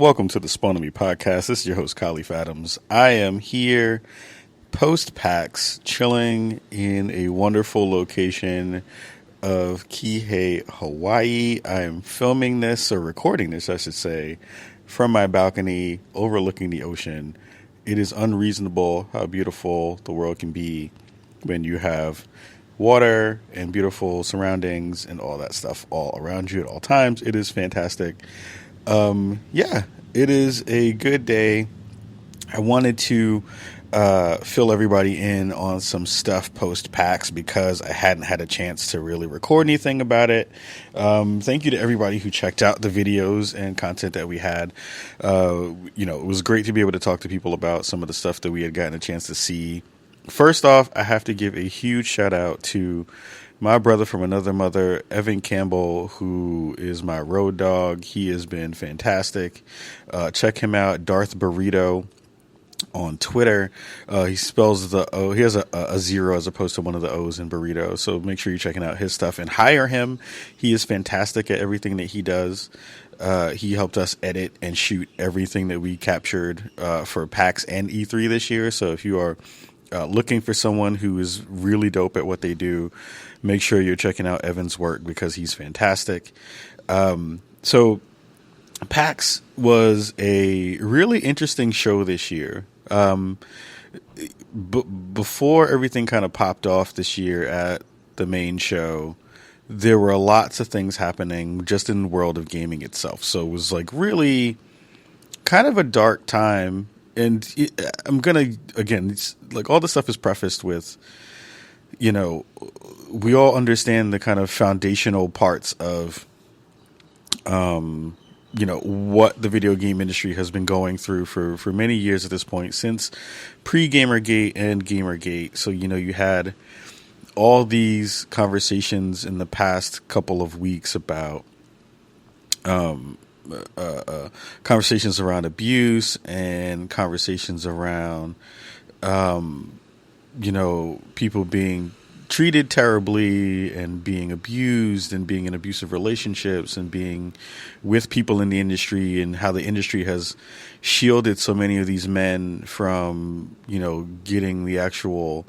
Welcome to the Spawn on Me podcast. This is your host, Khalif Adams. I am here post PAX, chilling in a wonderful location of Kihei, Hawaii. I am filming this, or recording this, I should say, from my balcony overlooking the ocean. It is unreasonable how beautiful the world can be when you have water and beautiful surroundings and all that stuff all around you at all times. It is fantastic. Yeah, it is a good day. I wanted to fill everybody in on some stuff post PAX because I hadn't had a chance to really record anything about it. Thank you to everybody who checked out the videos and content that we had. It was great to be able to talk to people about some of the stuff that we had gotten a chance to see. First off, I have to give a huge shout out to my brother from another mother, Evan Campbell, who is my road dog. He has been fantastic. Check him out, Darth Burrito, on Twitter. He spells the O. He has a zero as opposed to one of the O's in burrito. So make sure you're checking out his stuff and hire him. He is fantastic at everything that he does. He helped us edit and shoot everything that we captured for PAX and E3 this year. So if you are looking for someone who is really dope at what they do, make sure you're checking out Evan's work because he's fantastic. So PAX was a really interesting show this year. Before everything kind of popped off this year at the main show, there were lots of things happening just in the world of gaming itself. So it was like really kind of a dark time. And I'm going to, again, it's like all the stuff is prefaced with, we all understand the kind of foundational parts of, what the video game industry has been going through for many years at this point, since pre-Gamergate and Gamergate. So, you had all these conversations in the past couple of weeks about conversations around abuse and conversations around, people being treated terribly and being abused and being in abusive relationships and being with people in the industry, and how the industry has shielded so many of these men from, getting the actual,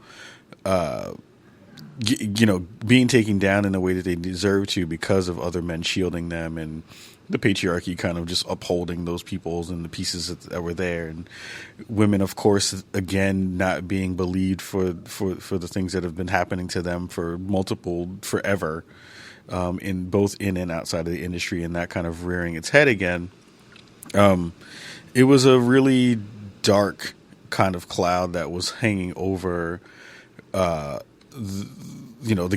being taken down in the way that they deserve to because of other men shielding them, and the patriarchy kind of just upholding those peoples and the pieces that were there, and women, of course, again, not being believed for the things that have been happening to them forever, in both in and outside of the industry, and that kind of rearing its head again. It was a really dark kind of cloud that was hanging over, the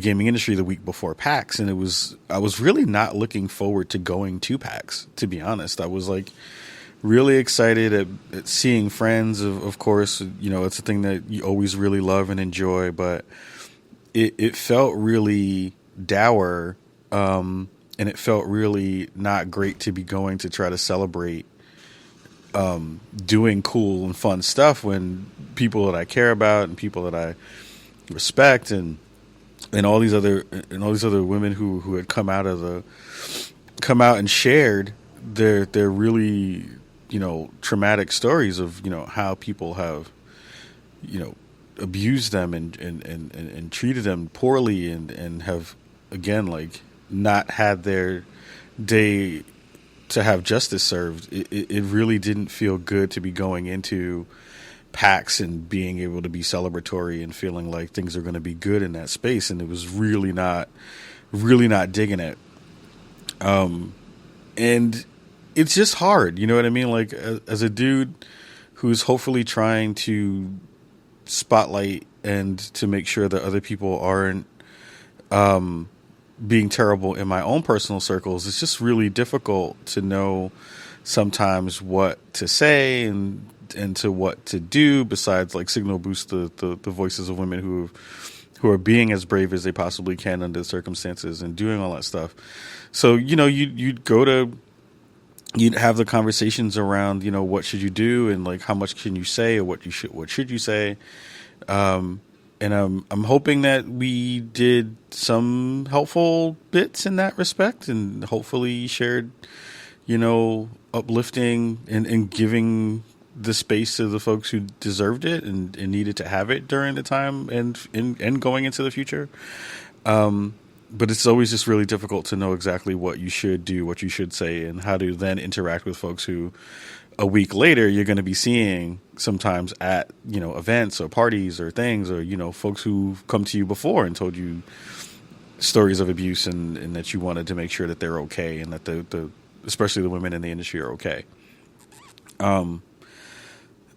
gaming industry the week before PAX. And I was really not looking forward to going to PAX, to be honest. I was like really excited at seeing friends. Of course, it's a thing that you always really love and enjoy, but it felt really dour. And it felt really not great to be going to try to celebrate, doing cool and fun stuff when people that I care about and people that I respect and all these other women who had come out and shared their really, traumatic stories of, how people have, abused them and treated them poorly and have, again, like, not had their day to have justice served. It really didn't feel good to be going into PAX and being able to be celebratory and feeling like things are going to be good in that space. And it was really not digging it. And it's just hard. You know what I mean? Like, as a dude who's hopefully trying to spotlight and to make sure that other people aren't, being terrible in my own personal circles, it's just really difficult to know sometimes what to say and to what to do besides like signal boost the voices of women who are being as brave as they possibly can under the circumstances and doing all that stuff. So, you'd have the conversations around, what should you do and like how much can you say or what should you say. And I'm hoping that we did some helpful bits in that respect and hopefully shared uplifting and giving the space to the folks who deserved it and needed to have it during the time and going into the future. But it's always just really difficult to know exactly what you should do, what you should say, and how to then interact with folks who a week later you're going to be seeing sometimes at, events or parties or things, or, folks who've come to you before and told you stories of abuse and that you wanted to make sure that they're okay and that the especially the women in the industry are okay.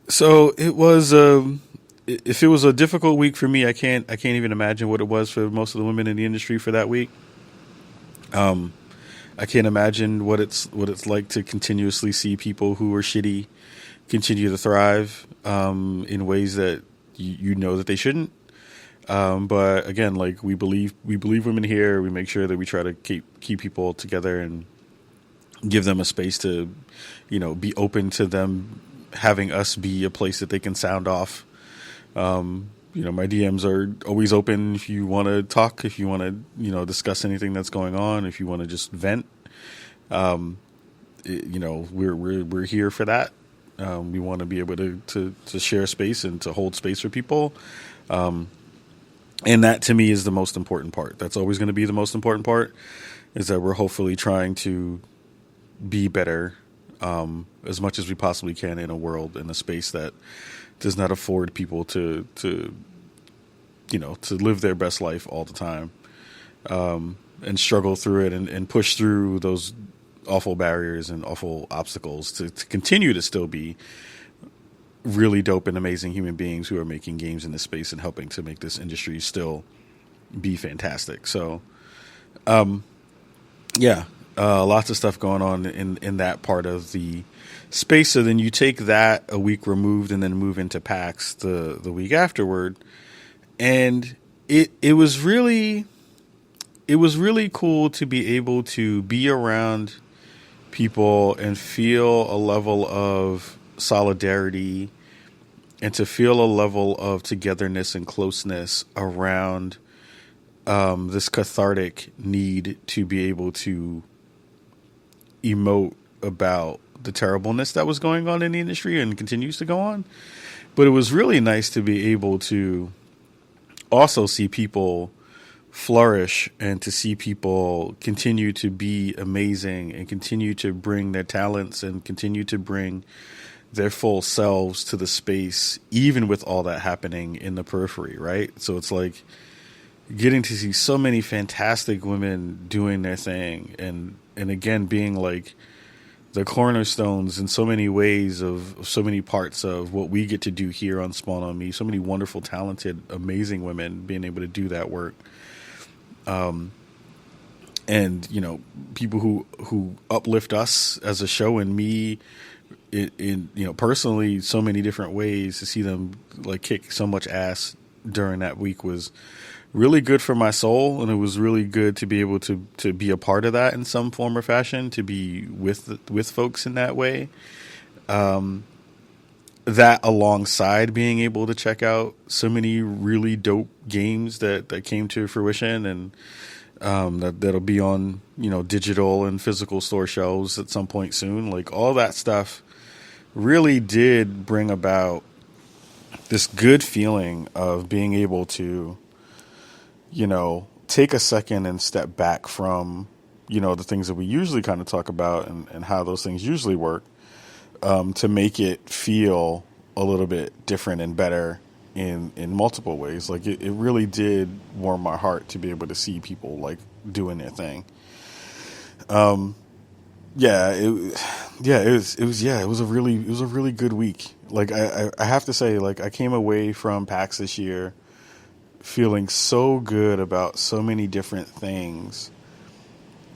So it was, if it was a difficult week for me, I can't even imagine what it was for most of the women in the industry for that week. I can't imagine what it's like to continuously see people who are shitty continue to thrive, in ways that you know that they shouldn't. But again, like we believe women here. We make sure that we try to keep people together and give them a space to, be open to them having us be a place that they can sound off. My DMs are always open if you want to talk, if you want to, discuss anything that's going on, if you want to just vent. We're here for that. We want to be able to share space and to hold space for people. And that to me is the most important part. That's always going to be the most important part, is that we're hopefully trying to be better, as much as we possibly can in a world, in a space that does not afford people to live their best life all the time, and struggle through it and push through those awful barriers and awful obstacles to continue to still be really dope and amazing human beings who are making games in this space and helping to make this industry still be fantastic. So, lots of stuff going on in that part of the space. So then you take that a week removed and then move into PAX the week afterward. And it was really cool to be able to be around people and feel a level of solidarity and to feel a level of togetherness and closeness around this cathartic need to be able to emote about the terribleness that was going on in the industry and continues to go on. But it was really nice to be able to also see people flourish and to see people continue to be amazing and continue to bring their talents and continue to bring their full selves to the space, even with all that happening in the periphery, right? So it's like getting to see so many fantastic women doing their thing and again being like the cornerstones in so many ways of so many parts of what we get to do here on Spawn on Me. So many wonderful, talented, amazing women being able to do that work. And people who uplift us as a show and me in personally, so many different ways. To see them like kick so much ass during that week was really good for my soul, and it was really good to be able to be a part of that in some form or fashion, to be with folks in that way. That alongside being able to check out so many really dope games that came to fruition and that'll be on digital and physical store shelves at some point soon. Like all that stuff really did bring about this good feeling of being able to take a second and step back from the things that we usually kind of talk about and how those things usually work, to make it feel a little bit different and better in multiple ways. Like it really did warm my heart to be able to see people like doing their thing. It was a really good week. Like I have to say, like I came away from PAX this year feeling so good about so many different things.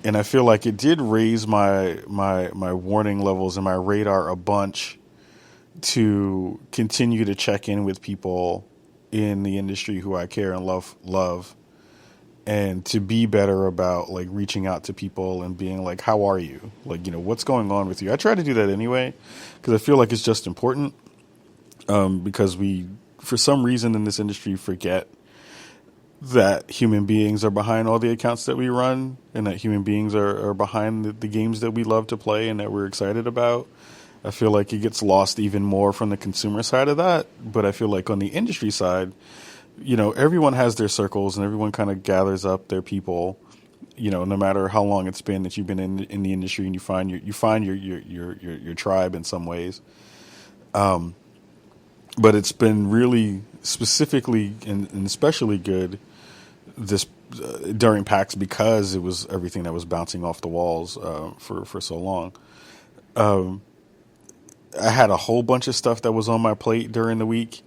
And I feel like it did raise my warning levels and my radar a bunch to continue to check in with people in the industry who I care and love, and to be better about like reaching out to people and being like, how are you? Like, what's going on with you? I try to do that anyway, because I feel like it's just important, because we, for some reason in this industry, forget that human beings are behind all the accounts that we run, and that human beings are behind the games that we love to play and that we're excited about. I feel like it gets lost even more from the consumer side of that. But I feel like on the industry side, everyone has their circles and everyone kind of gathers up their people, no matter how long it's been that you've been in the industry, and you find your tribe in some ways. But it's been really specifically and especially good this during PAX, because it was everything that was bouncing off the walls for so long. I had a whole bunch of stuff that was on my plate during the week.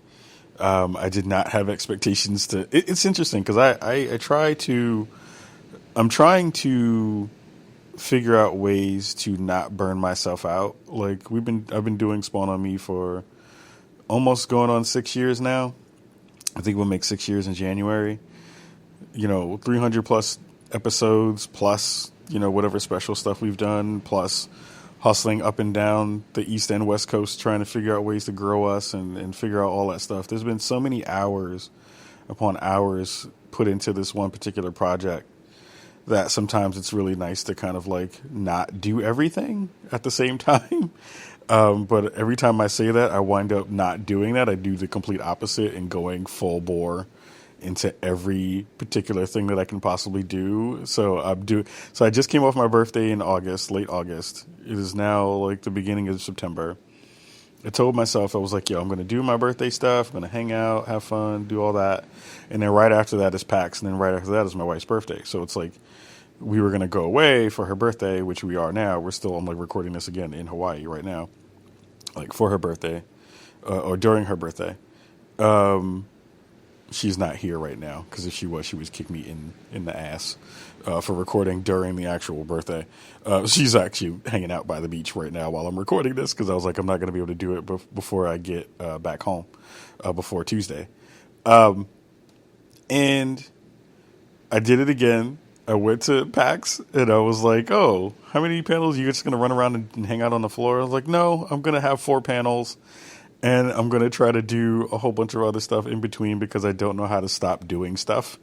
I did not have expectations to. It's interesting because I'm trying to figure out ways to not burn myself out. Like I've been doing Spawn on Me for almost going on 6 years now. I think we'll make 6 years in January. 300 plus episodes plus, whatever special stuff we've done, plus hustling up and down the East and West Coast, trying to figure out ways to grow us and figure out all that stuff. There's been so many hours upon hours put into this one particular project that sometimes it's really nice to kind of like not do everything at the same time. But every time I say that, I wind up not doing that. I do the complete opposite and going full bore into every particular thing that I can possibly do. So I just came off my birthday in August, late August. It is now like the beginning of September. I told myself, I was like, I'm going to do my birthday stuff. I'm going to hang out, have fun, do all that. And then right after that is PAX. And then right after that is my wife's birthday. So it's like, we were going to go away for her birthday, which we are now. I'm like recording this again in Hawaii right now, like for her birthday, or during her birthday. She's not here right now, because if she would kick me in the ass for recording during the actual birthday. She's actually hanging out by the beach right now while I'm recording this, because I was like, I'm not going to be able to do it before I get back home, before Tuesday. And I did it again. I went to PAX and I was like, oh, how many panels? You're just going to run around and hang out on the floor? I was like, no, I'm going to have 4 panels. And I'm going to try to do a whole bunch of other stuff in between, because I don't know how to stop doing stuff.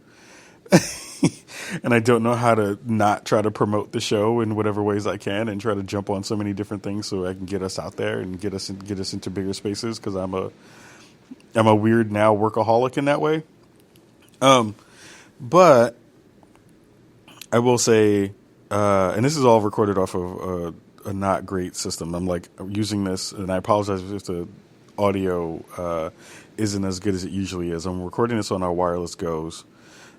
And I don't know how to not try to promote the show in whatever ways I can, and try to jump on so many different things so I can get us out there and get us into bigger spaces, because I'm a weird now workaholic in that way. But I will say, and this is all recorded off of a not great system. I'm like using this, and I apologize if the audio isn't as good as it usually is. I'm recording this on our wireless Go's.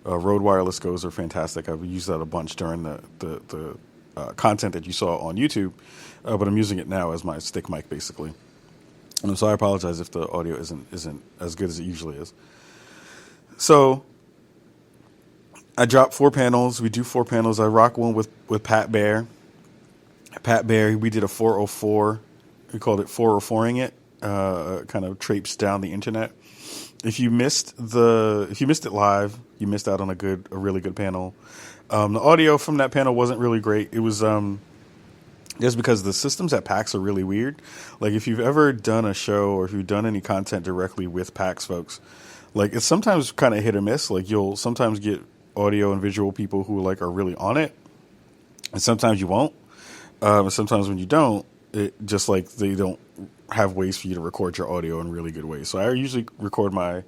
Rode wireless Go's are fantastic. I've used that a bunch during the content that you saw on YouTube, but I'm using it now as my stick mic, basically. And so I apologize if the audio isn't as good as it usually is. So I dropped 4 panels. We do 4 panels. I rock one with Pat Bear. Pat Bear, we did a 404. We called it 404ing it. Kind of traipsed down the internet. If you missed it live, you missed out on a really good panel. The audio from that panel wasn't really great. It was just because the systems at PAX are really weird. Like if you've ever done a show or if you've done any content directly with PAX folks, like it's sometimes kind of hit or miss. Like you'll sometimes get audio and visual people who like are really on it, and sometimes you won't. And sometimes when you don't, it just like they don't have ways for you to record your audio in really good ways. So I usually record my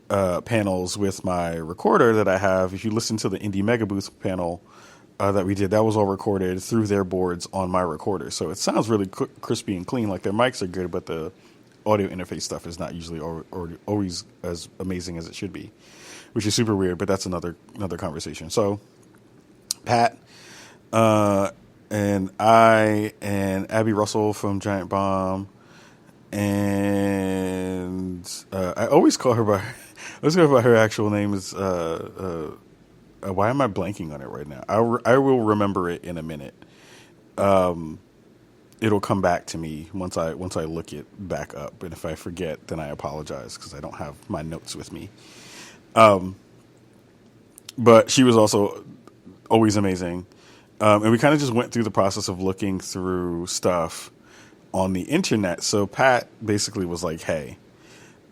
panels with my recorder that I have. If you listen to the Indie Mega Booth panel that we did, that was all recorded through their boards on my recorder. So it sounds really crispy and clean. Like their mics are good, but the audio interface stuff is not usually always as amazing as it should be, which is super weird, but that's another conversation. So Pat and I and Abby Russell from Giant Bomb, and I always call her by her actual name is why am I blanking on it right now? I will remember it in a minute. It'll come back to me once I look it back up, and if I forget, then I apologize because I don't have my notes with me. But she was also always amazing. And we kind of just went through the process of looking through stuff on the internet. So Pat basically was like, hey,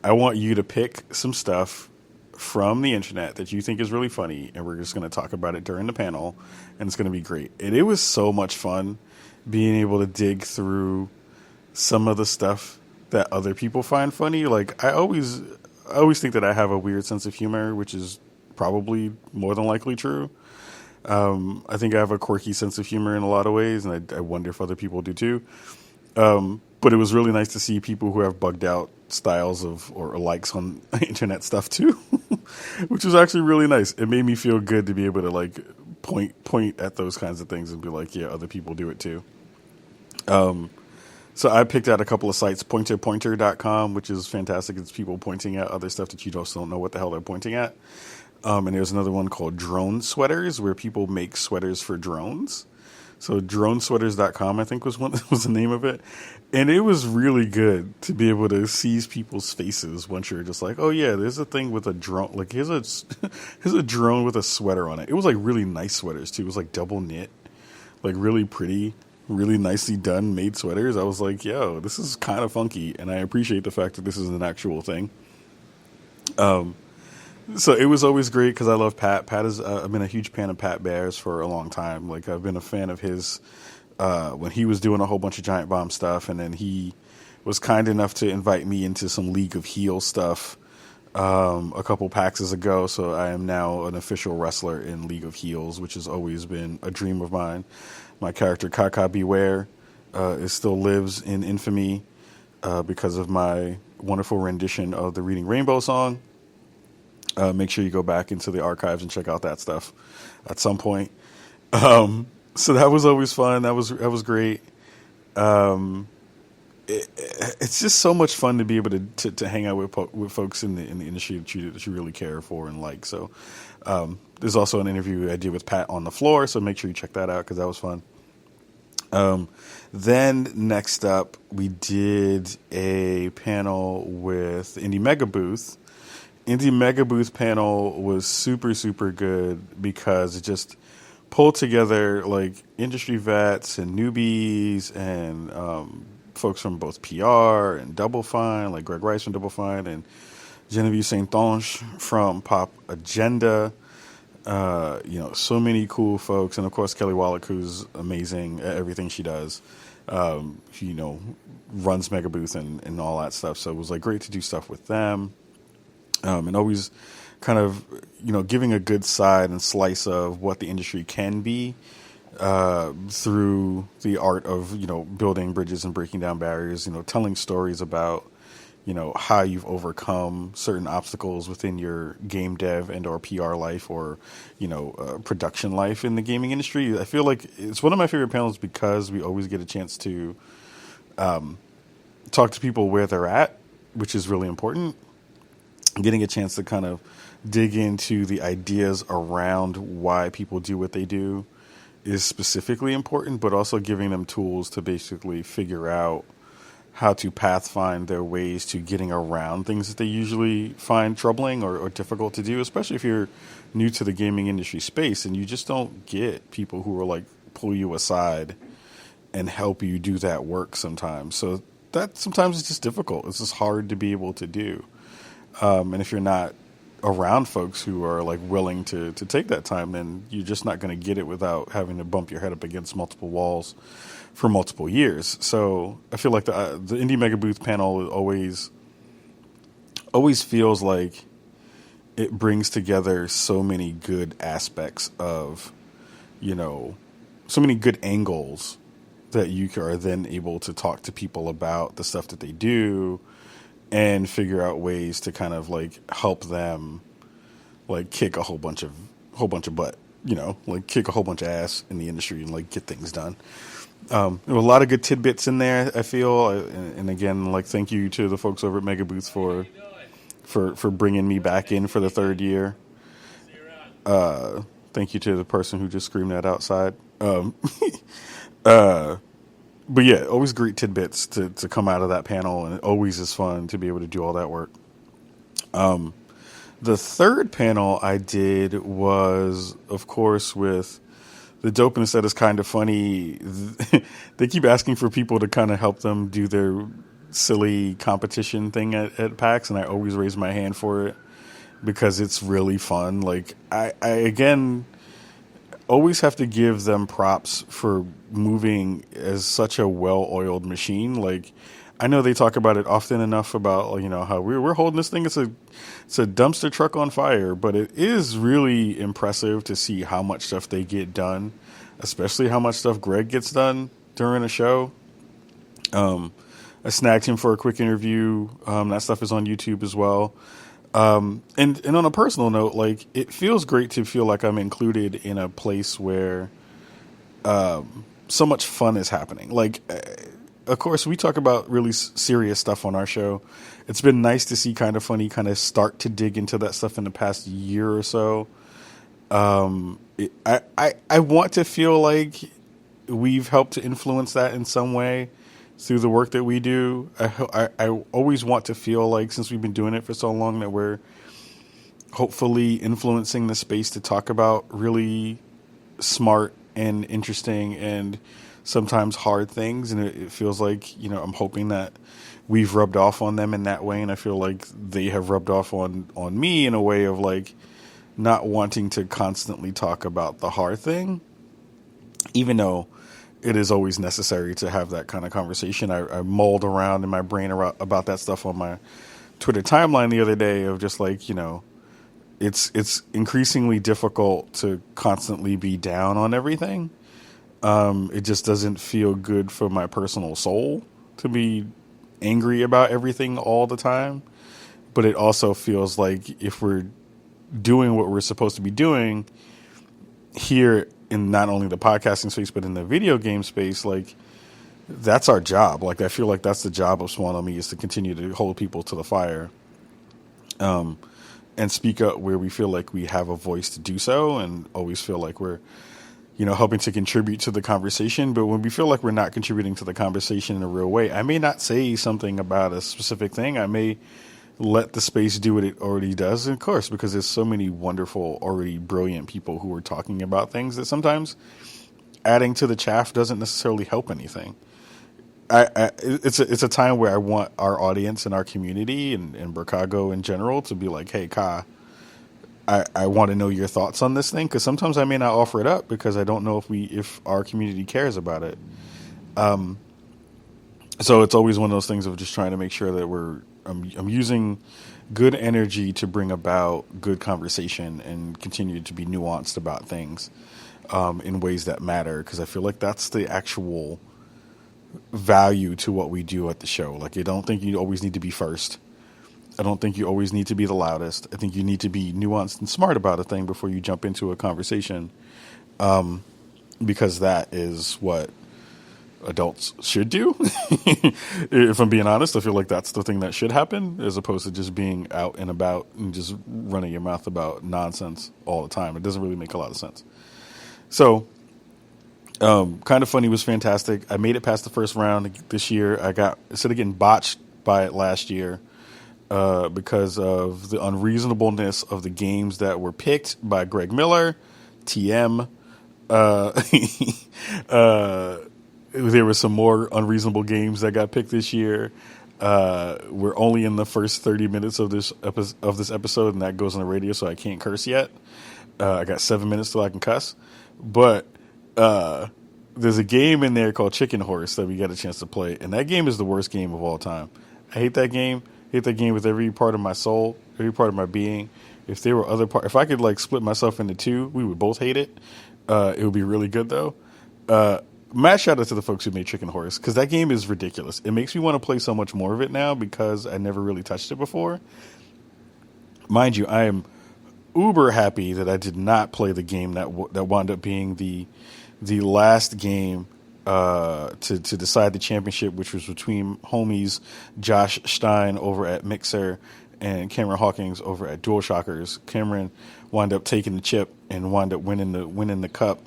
I want you to pick some stuff from the internet that you think is really funny, and we're just going to talk about it during the panel, and it's going to be great. And it was so much fun being able to dig through some of the stuff that other people find funny. Like I always think that I have a weird sense of humor, which is probably more than likely true. I think I have a quirky sense of humor in a lot of ways, and I wonder if other people do too. But it was really nice to see people who have bugged out styles of or likes on internet stuff too, which was actually really nice. It made me feel good to be able to like point at those kinds of things and be like, yeah, other people do it too. So I picked out a couple of sites, pointerpointer.com, which is fantastic. It's people pointing at other stuff that you just don't know what the hell they're pointing at. And there's another one called Drone Sweaters, where people make sweaters for drones. So dronesweaters.com, I think was the name of it. And it was really good to be able to seize people's faces once you're just like, oh yeah, there's a thing with a drone. Like here's a drone with a sweater on it. It was like really nice sweaters too. It was like double knit, like really pretty, really nicely done made sweaters. I was like, yo, this is kind of funky. And I appreciate the fact that this is an actual thing. So it was always great because I love Pat. Pat is, I've been a huge fan of Pat Bears for a long time. Like I've been a fan of his, when he was doing a whole bunch of Giant Bomb stuff, and then he was kind enough to invite me into some League of Heel stuff, a couple Paxes ago. So I am now an official wrestler in League of Heels, which has always been a dream of mine. My character Kaka Beware, still lives in infamy, because of my wonderful rendition of the Reading Rainbow song. Make sure you go back into the archives and check out that stuff at some point. So that was always fun. That was great. It's just so much fun to be able to hang out with folks in the industry that you really care for and like. So there's also an interview I did with Pat on the floor. So make sure you check that out because that was fun. Then next up, we did a panel with Indie Mega Booth. Indie Mega Booth panel was super, super good because it just pulled together like industry vets and newbies and folks from both PR and Double Fine, like Greg Rice from Double Fine and Genevieve Saint-Onge from Pop Agenda. So many cool folks. And of course, Kelly Wallach, who's amazing at everything she does. She, runs Mega Booth and all that stuff. So it was like great to do stuff with them. And always kind of, giving a good side and slice of what the industry can be through the art of, building bridges and breaking down barriers, telling stories about, how you've overcome certain obstacles within your game dev and or PR life or, production life in the gaming industry. I feel like it's one of my favorite panels because we always get a chance to talk to people where they're at, which is really important. Getting a chance to kind of dig into the ideas around why people do what they do is specifically important, but also giving them tools to basically figure out how to pathfind their ways to getting around things that they usually find troubling or difficult to do, especially if you're new to the gaming industry space and you just don't get people who are like pull you aside and help you do that work sometimes. So that sometimes it's just difficult. It's just hard to be able to do. And if you're not around folks who are like willing to take that time, then you're just not going to get it without having to bump your head up against multiple walls for multiple years. So I feel like the Indie Mega Booth panel always feels like it brings together so many good aspects of, so many good angles that you are then able to talk to people about the stuff that they do and figure out ways to kind of like help them like kick a whole bunch of butt, like kick a whole bunch of ass in the industry and like get things done. There were a lot of good tidbits in there, I feel. And again, like thank you to the folks over at Mega Booth for bringing me back in for the third year. Thank you to the person who just screamed that outside. But yeah, always great tidbits to come out of that panel, and it always is fun to be able to do all that work. The third panel I did was, of course, with the dopeness that is kind of funny. They keep asking for people to kind of help them do their silly competition thing at PAX, and I always raise my hand for it because it's really fun. Like I again always have to give them props for moving as such a well-oiled machine. Like I know they talk about it often enough about how we're holding this thing. It's a dumpster truck on fire, but it is really impressive to see how much stuff they get done, especially how much stuff Greg gets done during a show. I snagged him for a quick interview. That stuff is on YouTube as well. And on a personal note, like it feels great to feel like I'm included in a place where so much fun is happening. Like, of course, we talk about really serious stuff on our show. It's been nice to see Kind of Funny kind of start to dig into that stuff in the past year or so. I want to feel like we've helped to influence that in some way through the work that we do. I always want to feel like, since we've been doing it for so long, that we're hopefully influencing the space to talk about really smart and interesting and sometimes hard things. And it feels like, I'm hoping that we've rubbed off on them in that way. And I feel like they have rubbed off on me in a way of like not wanting to constantly talk about the hard thing, even though it is always necessary to have that kind of conversation. I mulled around in my brain about that stuff on my Twitter timeline the other day of just like, it's increasingly difficult to constantly be down on everything. It just doesn't feel good for my personal soul to be angry about everything all the time. But it also feels like if we're doing what we're supposed to be doing here in not only the podcasting space, but in the video game space, like that's our job. Like, I feel like that's the job of Swan on Me, is to continue to hold people to the fire, and speak up where we feel like we have a voice to do so, and always feel like we're, helping to contribute to the conversation. But when we feel like we're not contributing to the conversation in a real way, I may not say something about a specific thing. I may let the space do what it already does. And of course, because there's so many wonderful, already brilliant people who are talking about things, that sometimes adding to the chaff doesn't necessarily help anything. It's a time where I want our audience and our community and Chicago in general to be like, hey, Ka, I want to know your thoughts on this thing, because sometimes I may not offer it up because I don't know if our community cares about it. So it's always one of those things of just trying to make sure that I'm using good energy to bring about good conversation and continue to be nuanced about things in ways that matter, because I feel like that's the actual value to what we do at the show. Like, I don't think you always need to be first. I don't think you always need to be the loudest. I think you need to be nuanced and smart about a thing before you jump into a conversation, because that is what adults should do. If I'm being honest, I feel like that's the thing that should happen, as opposed to just being out and about and just running your mouth about nonsense all the time. It doesn't really make a lot of sense. So, Kind of Funny was fantastic. I made it past the first round this year. Instead of getting botched by it last year, because of the unreasonableness of the games that were picked by Greg Miller, TM. There were some more unreasonable games that got picked this year. We're only in the first 30 minutes of this episode, and that goes on the radio, so I can't curse yet. I got 7 minutes till I can cuss. But there's a game in there called Chicken Horse that we got a chance to play, and that game is the worst game of all time. I hate that game. I hate that game with every part of my soul, every part of my being. If there were other parts, if I could like split myself into two, we would both hate it. It would be really good though. Mad shout out to the folks who made Chicken Horse, because that game is ridiculous. It makes me want to play so much more of it now because I never really touched it before. Mind you, I am uber happy that I did not play the game that wound up being the last game to decide the championship, which was between homies Josh Stein over at Mixer and Cameron Hawkins over at DualShockers. Cameron wound up taking the chip and wound up winning the cup.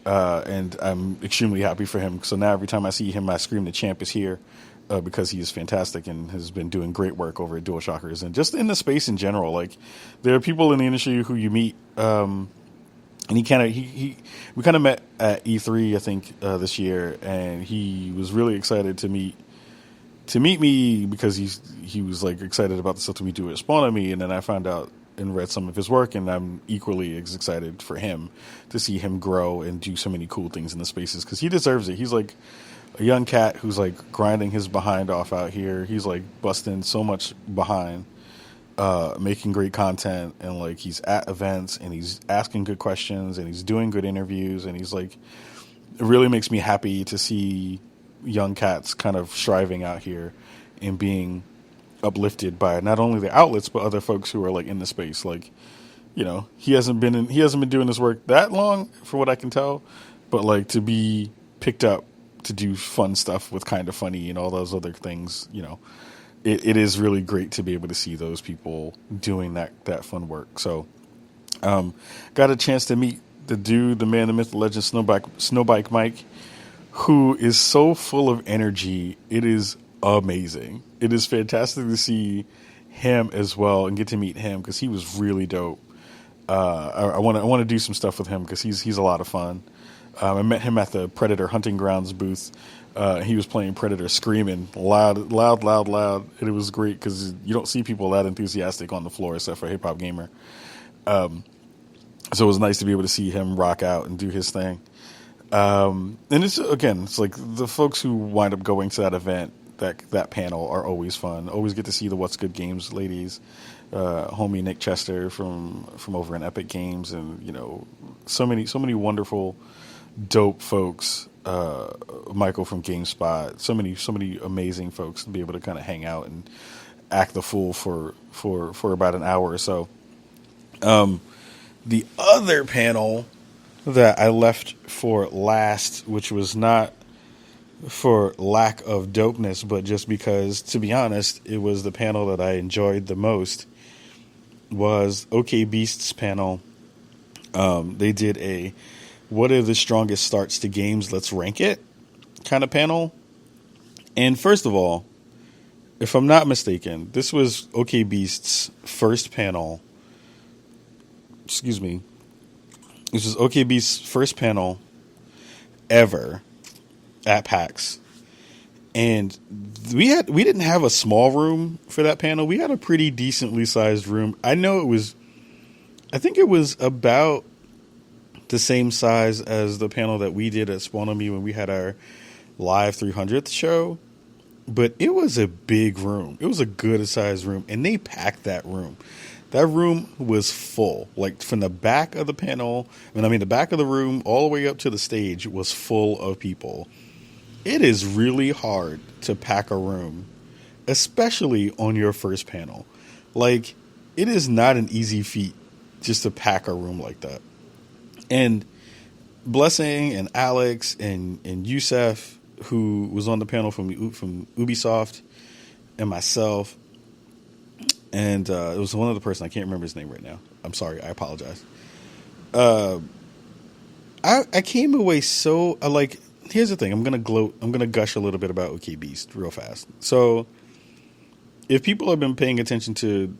And I'm extremely happy for him. So now every time I see him, I scream the champ is here, because he is fantastic and has been doing great work over at DualShockers and just in the space in general. Like, there are people in the industry who you meet, and we kind of met at E3, I think, this year, and he was really excited to meet me because he was like excited about the stuff that we do at Spawn on Me. And then I found out and read some of his work, and I'm equally as excited for him to see him grow and do so many cool things in the spaces because he deserves it. He's like a young cat who's like grinding his behind off out here. He's like busting so much behind, making great content, and like he's at events and he's asking good questions and he's doing good interviews, and he's like, it really makes me happy to see young cats kind of striving out here and being uplifted by not only the outlets but other folks who are like in the space. Like, he hasn't been doing this work that long for what I can tell, but like to be picked up to do fun stuff with Kind of Funny and all those other things, it is really great to be able to see those people doing that fun work. So got a chance to meet the dude, the man, the myth, the legend, Snowbike Mike, who is so full of energy. It is amazing. It is fantastic to see him as well and get to meet him because he was really dope. I want to do some stuff with him because he's a lot of fun. I met him at the Predator Hunting Grounds booth. He was playing Predator, screaming loud, and it was great because you don't see people that enthusiastic on the floor except for Hip Hop Gamer. So it was nice to be able to see him rock out and do his thing. And it's like the folks who wind up going to that event, that panel, are always fun. Always get to see the What's Good Games ladies, homie Nick Chester from over in Epic Games, and so many wonderful, dope folks. Michael from GameSpot, so many amazing folks to be able to kind of hang out and act the fool for about an hour or so. The other panel that I left for last, which was not for lack of dopeness, but just because, to be honest, it was the panel that I enjoyed the most, was OK Beast's panel. They did a what are the strongest starts to games, let's rank it kind of panel. And first of all, if I'm not mistaken, this was OK Beast's first panel. Excuse me. This was OK Beast's first panel ever at PAX. And we didn't have a small room for that panel. We had a pretty decently sized room. I think it was about the same size as the panel that we did at Spawn on Me when we had our live 300th show. But it was a big room. It was a good sized room. And they packed that room. That room was full. Like from the back of the panel, the back of the room all the way up to the stage was full of people. It is really hard to pack a room, especially on your first panel. Like, it is not an easy feat just to pack a room like that. And Blessing and Alex and Youssef, who was on the panel from Ubisoft, and myself, and it was one other person. I can't remember his name right now. I'm sorry. I apologize. I came away so like. Here's the thing. I'm gonna gloat. I'm gonna gush a little bit about OK Beast real fast. So, if people have been paying attention to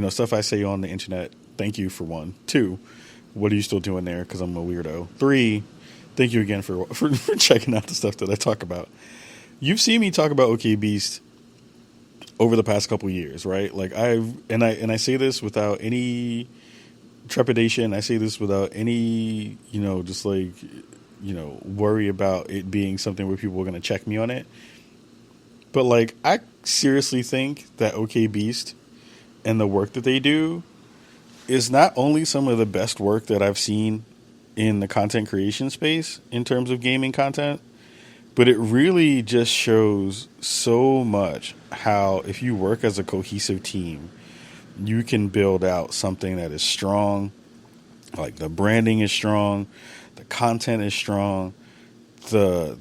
stuff I say on the internet, thank you for one. 2, what are you still doing there? Because I'm a weirdo. 3, thank you again for checking out the stuff that I talk about. You've seen me talk about OK Beast over the past couple years, right? Like I say this without any trepidation. I say this without any just like worry about it being something where people are going to check me on it. But like, I seriously think that OK Beast and the work that they do is not only some of the best work that I've seen in the content creation space in terms of gaming content, but it really just shows so much how if you work as a cohesive team, you can build out something that is strong. Like the branding is strong, the content is strong, the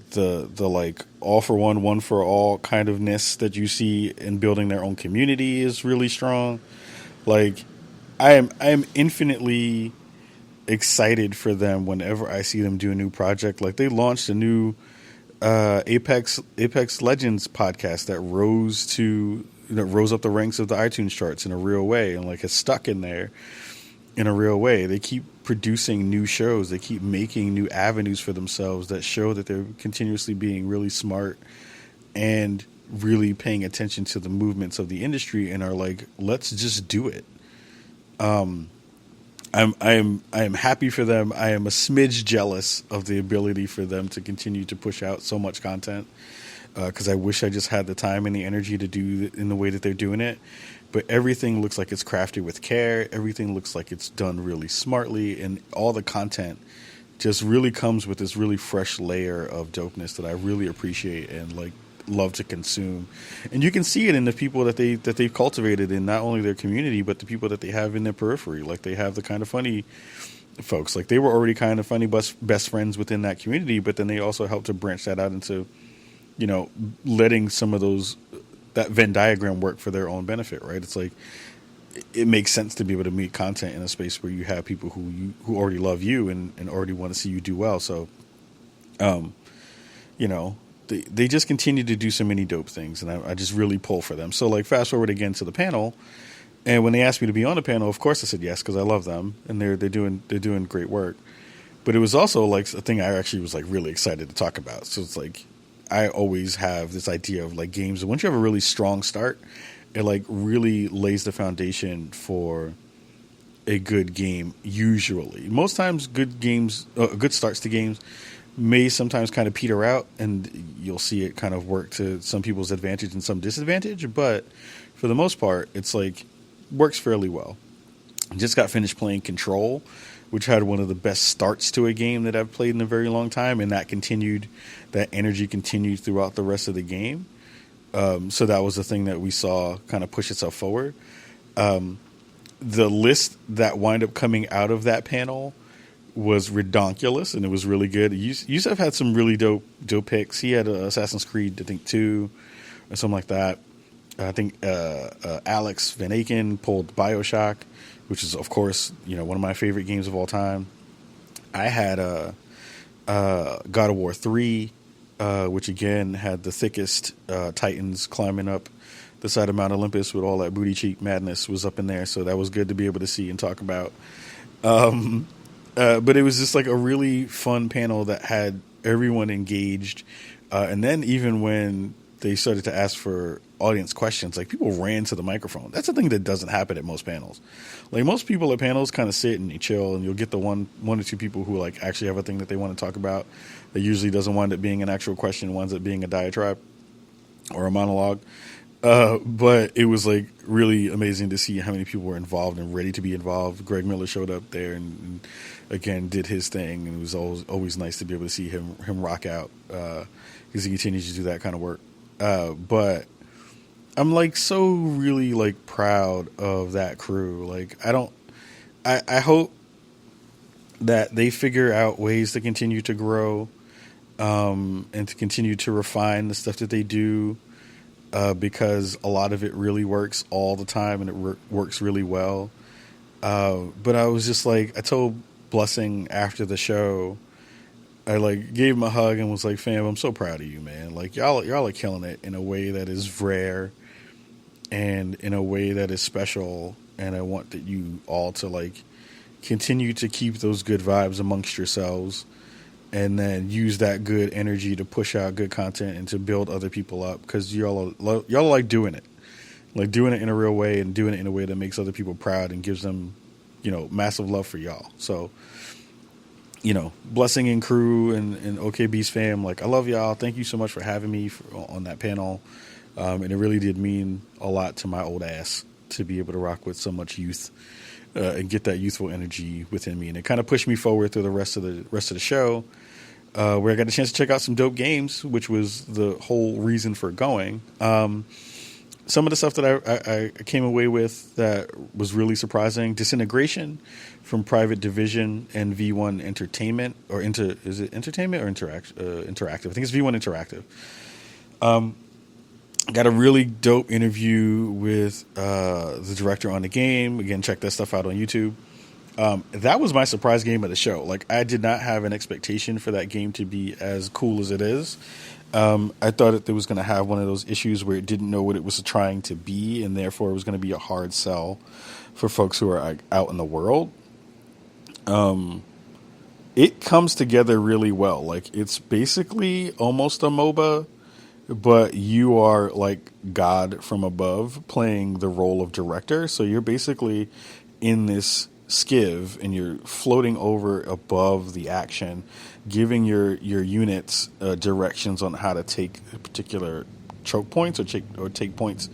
like all for one for all kind of ness that you see in building their own community is really strong. Like I am infinitely excited for them whenever I see them do a new project. Like they launched a new Apex Legends podcast that rose up the ranks of the iTunes charts in a real way and like has stuck in there in a real way. They keep producing new shows. They keep making new avenues for themselves that show that they're continuously being really smart and really paying attention to the movements of the industry and are like, let's just do it. I am happy for them. I am a smidge jealous of the ability for them to continue to push out so much content, because I wish I just had the time and the energy to do it in the way that they're doing it. But everything looks like it's crafted with care. Everything looks like it's done really smartly, and all the content just really comes with this really fresh layer of dopeness that I really appreciate and like love to consume. And you can see it in the people that they've cultivated in not only their community but the people that they have in their periphery. Like they have the kind of funny folks. Like they were already kind of funny best friends within that community, but then they also helped to branch that out into, letting some of that Venn diagram work for their own benefit, right? It's like it makes sense to be able to meet content in a space where you have people who already love you and already want to see you do well. So, you know, they just continue to do so many dope things, and I just really pull for them. So, like, fast forward again to the panel, and when they asked me to be on the panel, of course I said yes because I love them and they're doing great work. But it was also like a thing I actually was like really excited to talk about. So it's like I always have this idea of like games, and once you have a really strong start, it like really lays the foundation for a good game. Usually, most times, good starts to games may sometimes kind of peter out, and you'll see it kind of work to some people's advantage and some disadvantage. But for the most part, it's like works fairly well. Just got finished playing Control, which had one of the best starts to a game that I've played in a very long time, and that energy continued throughout the rest of the game. So that was the thing that we saw kind of push itself forward. The list that wound up coming out of that panel was redonkulous, and it was really good. Yusef had some really dope picks. He had Assassin's Creed, I think, 2 or something like that. I think Alex Van Aken pulled BioShock, which is, of course, one of my favorite games of all time. I had God of War 3, which again had the thickest Titans climbing up the side of Mount Olympus with all that booty cheek madness was up in there. So that was good to be able to see and talk about. But it was just like a really fun panel that had everyone engaged. And then even when they started to ask for audience questions, like people ran to the microphone. That's a thing that doesn't happen at most panels. Like most people at panels kind of sit and you chill, and you'll get the one or two people who like actually have a thing that they want to talk about. That usually doesn't wind up being an actual question, winds up being a diatribe or a monologue. But it was like really amazing to see how many people were involved and ready to be involved. Greg Miller showed up there and again did his thing, and it was always nice to be able to see him rock out because he continues to do that kind of work. But I'm like so really like proud of that crew. Like I hope that they figure out ways to continue to grow and to continue to refine the stuff that they do, because a lot of it really works all the time and it works really well. But I was just like, I told Blessing after the show, I like gave him a hug and was like, fam, I'm so proud of you, man. Like y'all are killing it in a way that is rare and in a way that is special. And I want that you all to like continue to keep those good vibes amongst yourselves, and then use that good energy to push out good content and to build other people up, because y'all are like doing it in a real way and doing it in a way that makes other people proud and gives them, massive love for y'all. So, Blessing and crew and OKB's fam, like I love y'all. Thank you so much for having me on that panel. And it really did mean a lot to my old ass to be able to rock with so much youth and get that youthful energy within me. And it kind of pushed me forward through the rest of the show, where I got a chance to check out some dope games, which was the whole reason for going. Some of the stuff that I came away with that was really surprising: Disintegration from Private Division and V1 Entertainment, is it Entertainment or Interactive? I think it's V1 Interactive. Got a really dope interview with the director on the game. Again, check that stuff out on YouTube. That was my surprise game of the show. Like, I did not have an expectation for that game to be as cool as it is. I thought it was going to have one of those issues where it didn't know what it was trying to be, and therefore it was going to be a hard sell for folks who are out in the world. It comes together really well. Like, it's basically almost a MOBA, but you are like God from above playing the role of director. So you're basically in this skiv and you're floating over above the action, giving your units directions on how to take particular choke points or take points,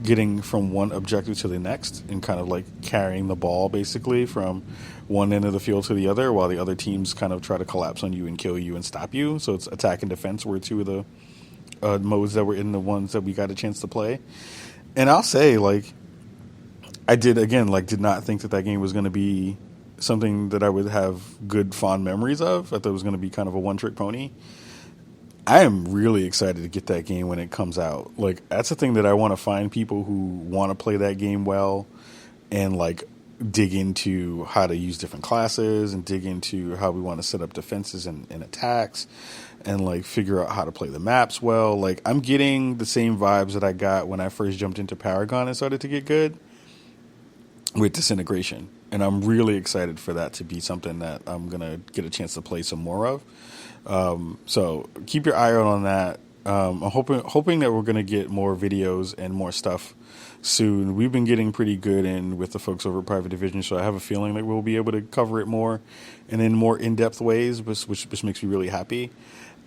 getting from one objective to the next, and kind of like carrying the ball basically from one end of the field to the other, while the other teams kind of try to collapse on you and kill you and stop you. So it's attack and defense were two of the modes that were in the ones that we got a chance to play. And I'll say, like, I did not think that game was going to be something that I would have good, fond memories of. I thought it was going to be kind of a one-trick pony. I am really excited to get that game when it comes out. Like, that's the thing that I want to find people who want to play that game well and, like, dig into how to use different classes and dig into how we want to set up defenses and attacks and, like, figure out how to play the maps well. Like, I'm getting the same vibes that I got when I first jumped into Paragon and started to get good with Disintegration. And I'm really excited for that to be something that I'm going to get a chance to play some more of. So keep your eye out on that. I'm hoping that we're going to get more videos and more stuff soon. We've been getting pretty good in with the folks over at Private Division, so I have a feeling that we'll be able to cover it more and in more in-depth ways, which makes me really happy.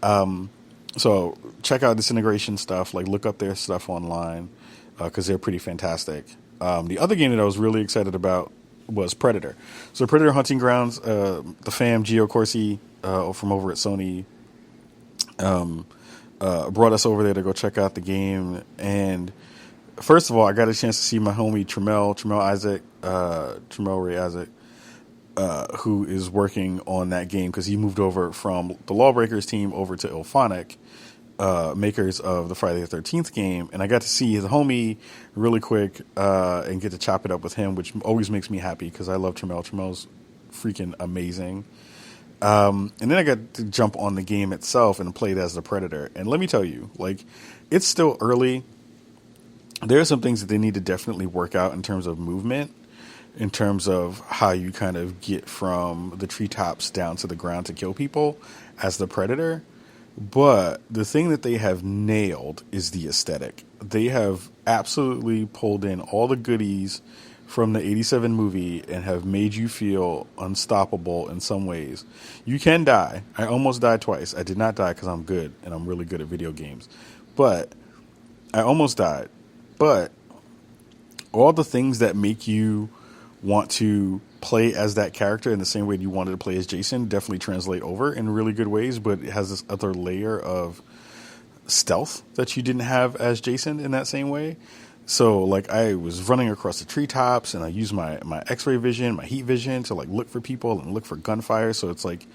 So check out Disintegration stuff, like look up their stuff online, because they're pretty fantastic. The other game that I was really excited about was Predator. So Predator Hunting Grounds, the fam Gio Corsi from over at Sony brought us over there to go check out the game. And first of all, I got a chance to see my homie Tremel Ray Isaac, who is working on that game because he moved over from the Lawbreakers team over to Ilphonic, makers of the Friday the 13th game. And I got to see his homie really quick and get to chop it up with him, which always makes me happy because I love Tremel. Tremel's freaking amazing. And then I got to jump on the game itself and played as the Predator. And let me tell you, like, it's still early. There are some things that they need to definitely work out in terms of movement, in terms of how you kind of get from the treetops down to the ground to kill people as the Predator. But the thing that they have nailed is the aesthetic. They have absolutely pulled in all the goodies from the 87 movie and have made you feel unstoppable in some ways. You can die. I almost died twice. I did not die because I'm good and I'm really good at video games. But I almost died. But all the things that make you want to play as that character in the same way you wanted to play as Jason definitely translate over in really good ways, but it has this other layer of stealth that you didn't have as Jason in that same way. So, like, I was running across the treetops, and I used my X-ray vision, my heat vision to, like, look for people and look for gunfire. So it's like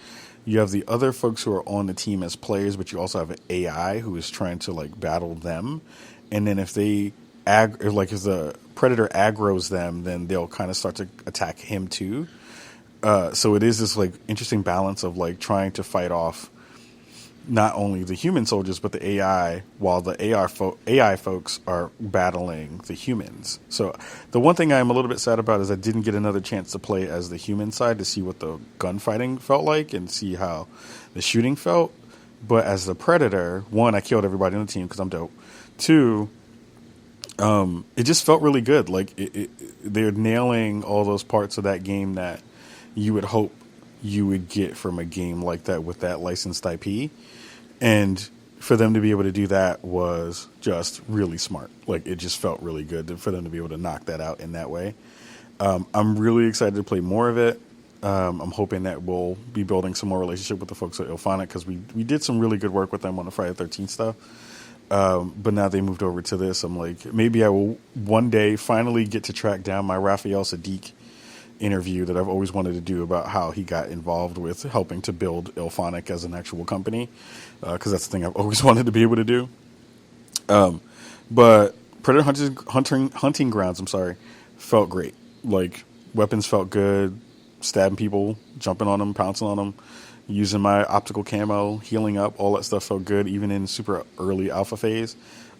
you have the other folks who are on the team as players, but you also have an AI who is trying to, like, battle them. And then if the Predator aggroes them, then they'll kind of start to attack him too. So it is this, like, interesting balance of, like, trying to fight off not only the human soldiers, but the AI, while the AI folks are battling the humans. So the one thing I'm a little bit sad about is I didn't get another chance to play as the human side to see what the gunfighting felt like and see how the shooting felt. But as the Predator, one, I killed everybody on the team because I'm dope. Two, it just felt really good. Like they're nailing all those parts of that game that you would hope you would get from a game like that with that licensed IP. And for them to be able to do that was just really smart. Like, it just felt really good for them to be able to knock that out in that way. I'm really excited to play more of it. I'm hoping that we'll be building some more relationship with the folks at Ilphonic because we did some really good work with them on the Friday the 13th stuff. But now they moved over to this. I'm like, maybe I will one day finally get to track down my Raphael Sadiq interview that I've always wanted to do about how he got involved with helping to build Ilphonic as an actual company, because that's the thing I've always wanted to be able to do. But Predator Hunting Grounds, felt great. Like, weapons felt good, stabbing people, jumping on them, pouncing on them, using my optical camo, healing up, all that stuff felt good, even in super early alpha phase.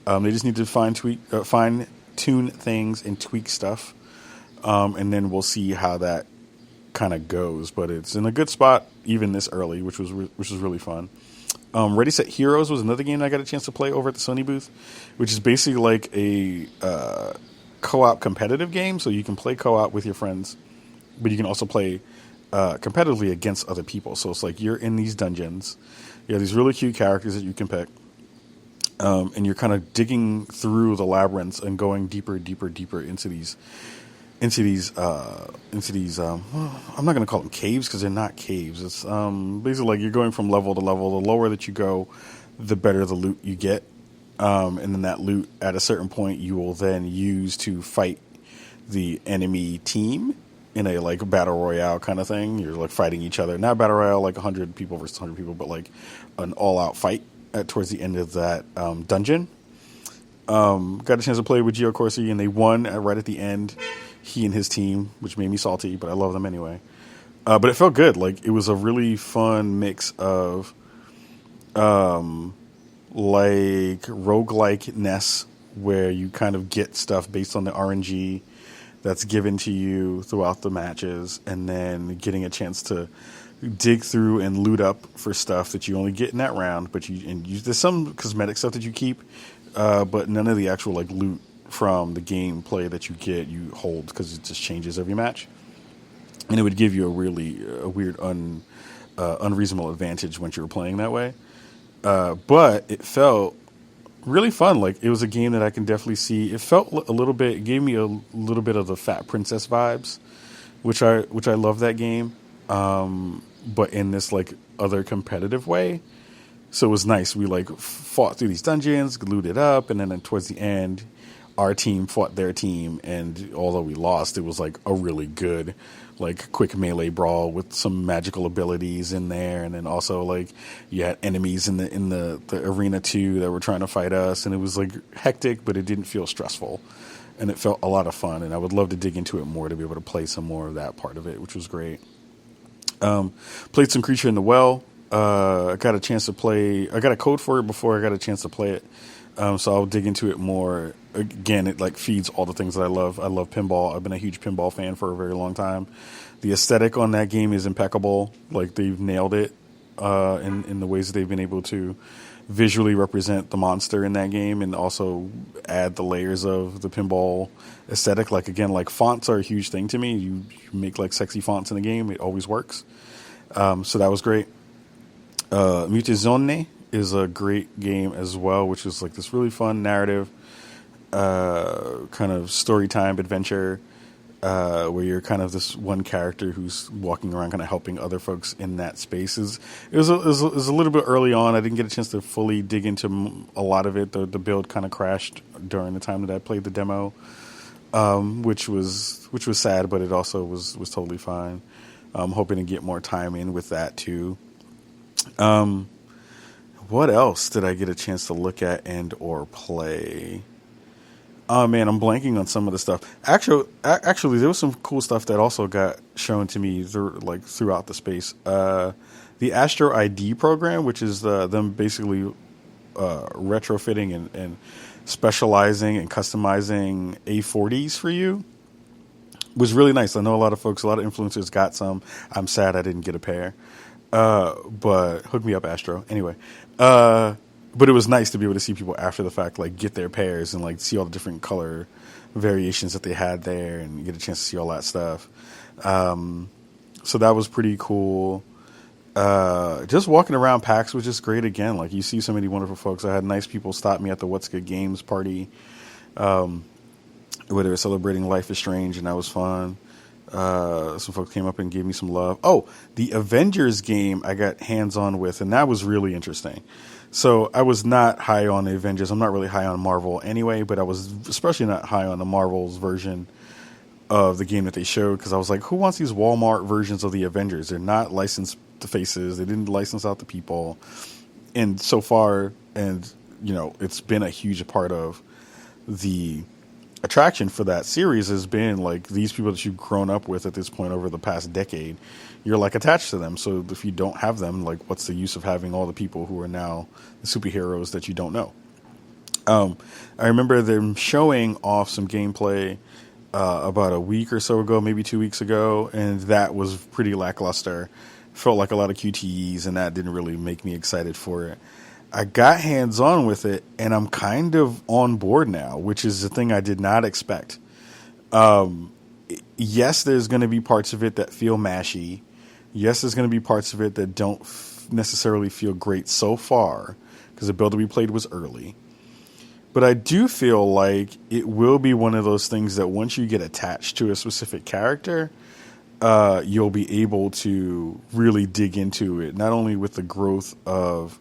They just need to fine-tune things and tweak stuff. And then we'll see how that kind of goes. But it's in a good spot, even this early, which was really fun. Ready Set Heroes was another game I got a chance to play over at the Sony booth, which is basically like a co-op competitive game. So you can play co-op with your friends but you can also play competitively against other people. So it's like you're in these dungeons. You have these really cute characters that you can pick. And you're kind of digging through the labyrinths and going deeper, deeper, deeper into these I'm not going to call them caves because they're not caves. It's basically like you're going from level to level. The lower that you go, the better the loot you get. And then that loot at a certain point you will then use to fight the enemy team in a like battle royale kind of thing. You're like fighting each other. Not battle royale like 100 people versus 100 people, but like an all-out fight towards the end of that dungeon. Got a chance to play with Gio Corsi, and they won right at the end. He and his team, which made me salty, but I love them anyway. But it felt good. Like it was a really fun mix of like roguelike-ness, where you kind of get stuff based on the RNG that's given to you throughout the matches, and then getting a chance to dig through and loot up for stuff that you only get in that round. But there's some cosmetic stuff that you keep, but none of the actual like loot from the gameplay that you get you hold, because it just changes every match, and it would give you a really weird unreasonable advantage once you were playing that way. But it felt really fun. Like it was a game that I can definitely see. It felt a little bit. It gave me a little bit of the Fat Princess vibes, which I love that game. But in this like other competitive way. So it was nice. We like fought through these dungeons, looted up, and then towards the end, our team fought their team. And although we lost, it was like a really good, like quick melee brawl with some magical abilities in there. And then also like you had enemies in the arena too that were trying to fight us. And it was like hectic, but it didn't feel stressful. And it felt a lot of fun. And I would love to dig into it more to be able to play some more of that part of it, which was great. Played some Creature in the Well. I got a chance to play. I got a code for it before I got a chance to play it. So I'll dig into it more. Again, it like feeds all the things that I love. I love pinball. I've been a huge pinball fan for a very long time. The aesthetic on that game is impeccable. Like they've nailed it in the ways that they've been able to visually represent the monster in that game, and also add the layers of the pinball aesthetic. Like again, like fonts are a huge thing to me. You make like sexy fonts in the game, it always works. So that was great. Mutazione is a great game as well, which is like this really fun narrative kind of story time adventure where you're kind of this one character who's walking around kind of helping other folks in that space. It was a little bit early on. I didn't get a chance to fully dig into a lot of it. The build kind of crashed during the time that I played the demo, which was sad, but it also was totally fine. I'm hoping to get more time in with that too. What else did I get a chance to look at and or play? Oh man, I'm blanking on some of the stuff. Actually, there was some cool stuff that also got shown to me throughout the space. The Astro ID program, which is them basically retrofitting and specializing and customizing A40s for you, was really nice. I know a lot of influencers got some. I'm sad I didn't get a pair. But hook me up, Astro. Anyway, but it was nice to be able to see people after the fact, like get their pairs and like see all the different color variations that they had there, and get a chance to see all that stuff. So that was pretty cool. Just walking around PAX was just great again. Like you see so many wonderful folks. I had nice people stop me at the What's Good Games party, where they were celebrating Life is Strange, and that was fun. Some folks came up and gave me some love. Oh, the Avengers game I got hands-on with, and that was really interesting. So I was not high on the Avengers. I'm not really high on Marvel anyway, but I was especially not high on the Marvel's version of the game that they showed, because I was like, who wants these Walmart versions of the Avengers? They're not licensed the faces. They didn't license out the people. And so far, and it's been a huge part of the attraction for that series has been like these people that you've grown up with at this point over the past decade. You're like attached to them. So if you don't have them, like what's the use of having all the people who are now the superheroes that you don't know? I remember them showing off some gameplay about a week or so ago, maybe 2 weeks ago, and that was pretty lackluster. Felt like a lot of QTEs, and that didn't really make me excited for it. I got hands-on with it, and I'm kind of on board now, which is the thing I did not expect. yes, there's going to be parts of it that feel mashy. Yes, there's going to be parts of it that don't necessarily feel great so far because the build that we played was early. But I do feel like it will be one of those things that once you get attached to a specific character, you'll be able to really dig into it, not only with the growth of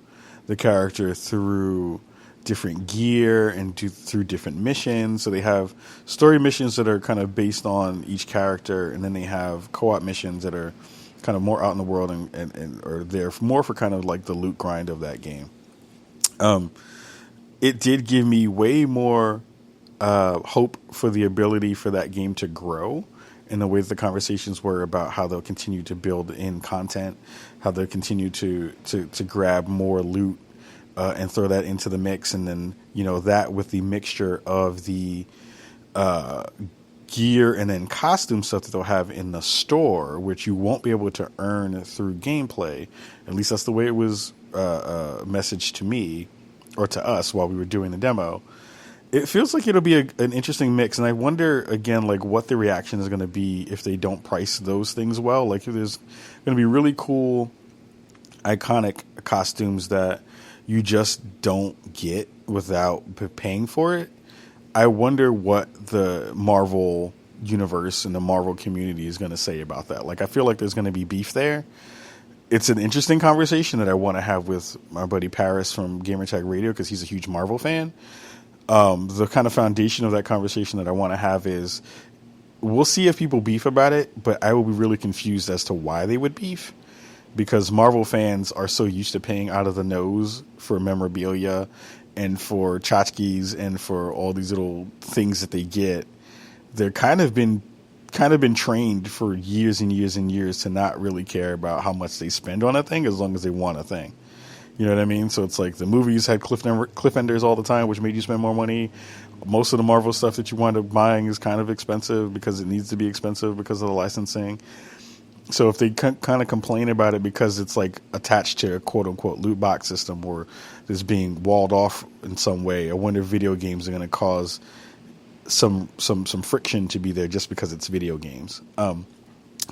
the character through different gear and through different missions. So they have story missions that are kind of based on each character, and then they have co-op missions that are kind of more out in the world and or they're more for kind of like the loot grind of that game. It did give me way more hope for the ability for that game to grow in the way that the conversations were about how they'll continue to build in content, how they'll continue to grab more loot and throw that into the mix. And then, that with the mixture of the gear and then costume stuff that they'll have in the store, which you won't be able to earn through gameplay. At least that's the way it was messaged to me or to us while we were doing the demo. It feels like it'll be an interesting mix, and I wonder, again, like what the reaction is going to be if they don't price those things well. Like if there's going to be really cool, iconic costumes that you just don't get without paying for it. I wonder what the Marvel universe and the Marvel community is going to say about that. Like I feel like there's going to be beef there. It's an interesting conversation that I want to have with my buddy Paris from Gamertag Radio because he's a huge Marvel fan. The kind of foundation of that conversation that I want to have is we'll see if people beef about it, but I will be really confused as to why they would beef because Marvel fans are so used to paying out of the nose for memorabilia and for tchotchkes and for all these little things that they get. They're kind of been trained for years and years and years to not really care about how much they spend on a thing as long as they want a thing. You know what I mean? So it's like the movies had cliffenders all the time, which made you spend more money. Most of the Marvel stuff that you wind up buying is kind of expensive because it needs to be expensive because of the licensing. So if they kind of complain about it because it's like attached to a quote unquote loot box system or it's being walled off in some way, I wonder if video games are going to cause some friction to be there just because it's video games.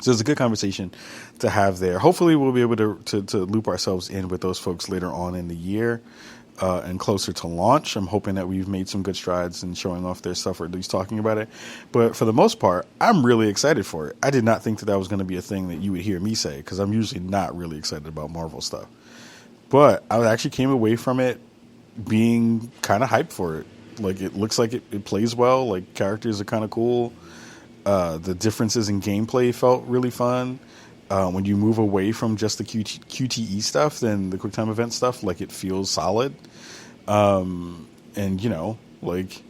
So it's a good conversation to have there. Hopefully we'll be able to loop ourselves in with those folks later on in the year and closer to launch. I'm hoping that we've made some good strides in showing off their stuff or at least talking about it. But for the most part, I'm really excited for it. I did not think that was going to be a thing that you would hear me say because I'm usually not really excited about Marvel stuff. But I actually came away from it being kind of hyped for it. Like it looks like it plays well. Like characters are kind of cool. The differences in gameplay felt really fun. When you move away from just the QTE stuff, then the QuickTime event stuff, like it feels solid. And like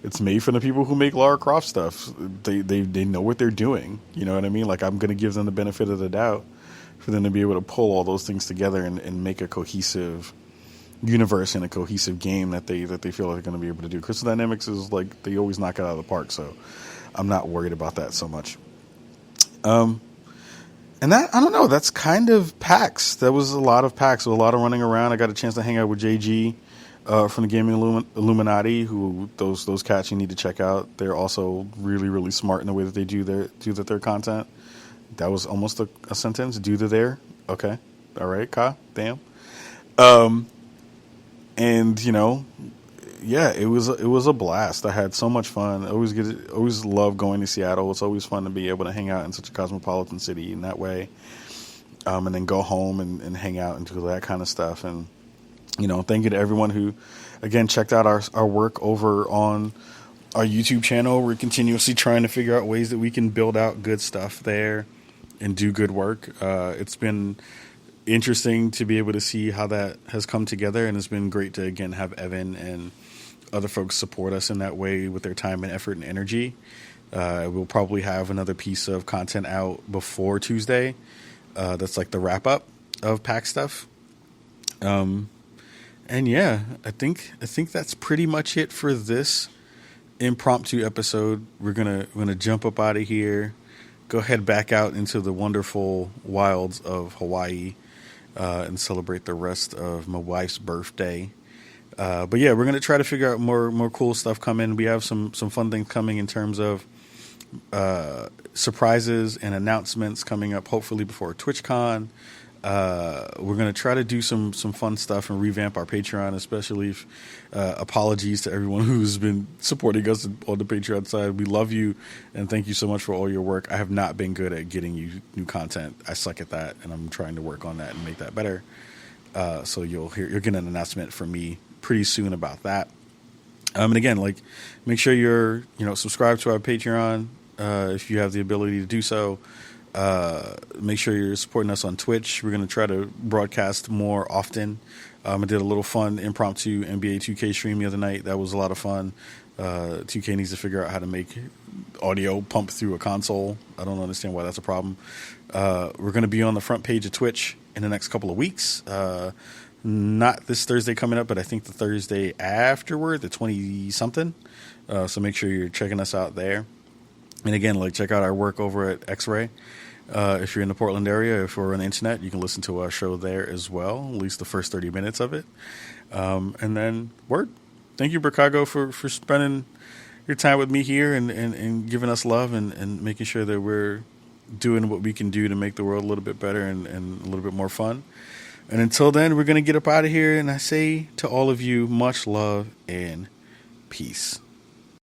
it's made for the people who make Lara Croft stuff. They know what they're doing. You know what I mean? Like I'm going to give them the benefit of the doubt for them to be able to pull all those things together and make a cohesive universe and a cohesive game that they feel like they're going to be able to do. Crystal Dynamics is like they always knock it out of the park, so I'm not worried about that so much. And that, I don't know, that's kind of PAX. That was a lot of PAX, a lot of running around. I got a chance to hang out with JG from the Gaming Illuminati, who those cats you need to check out. They're also really, really smart in the way that they do their content. That was almost a sentence. Do their. Okay. All right, Ka. Damn. And yeah, it was a blast. I had so much fun. I always love going to Seattle. It's always fun to be able to hang out in such a cosmopolitan city in that way, and then go home and hang out and do that kind of stuff. And thank you to everyone who, again, checked out our work over on our YouTube channel. We're continuously trying to figure out ways that we can build out good stuff there and do good work. It's been interesting to be able to see how that has come together, and it's been great to again have Evan and other folks support us in that way with their time and effort and energy. We'll probably have another piece of content out before Tuesday. That's like the wrap up of PAX stuff. And yeah, I think that's pretty much it for this impromptu episode. We're gonna jump up out of here, go head back out into the wonderful wilds of Hawaii, and celebrate the rest of my wife's birthday. But yeah, we're going to try to figure out more cool stuff coming. We have some fun things coming in terms of surprises and announcements coming up, hopefully before TwitchCon. We're going to try to do some fun stuff and revamp our Patreon, especially if, apologies to everyone who's been supporting us on the Patreon side. We love you and thank you so much for all your work. I have not been good at getting you new content. I suck at that, and I'm trying to work on that and make that better. So you'll get an announcement from me pretty soon about that. And again, make sure you're subscribed to our Patreon if you have the ability to do so. Make sure you're supporting us on Twitch. We're going to try to broadcast more often. I did a little fun impromptu NBA 2K stream the other night. That was a lot of fun. 2K needs to figure out how to make audio pump through a console. I don't understand why that's a problem. We're going to be on the front page of Twitch in the next couple of weeks. Not this Thursday coming up, but I think the Thursday afterward, the 20-something. So make sure you're checking us out there. And again, check out our work over at X-Ray. If you're in the Portland area, if we're on the internet, you can listen to our show there as well, at least the first 30 minutes of it. And then, thank you, Bricago, for spending your time with me here and giving us love and making sure that we're doing what we can do to make the world a little bit better and a little bit more fun. And until then, we're going to get up out of here. And I say to all of you, much love and peace.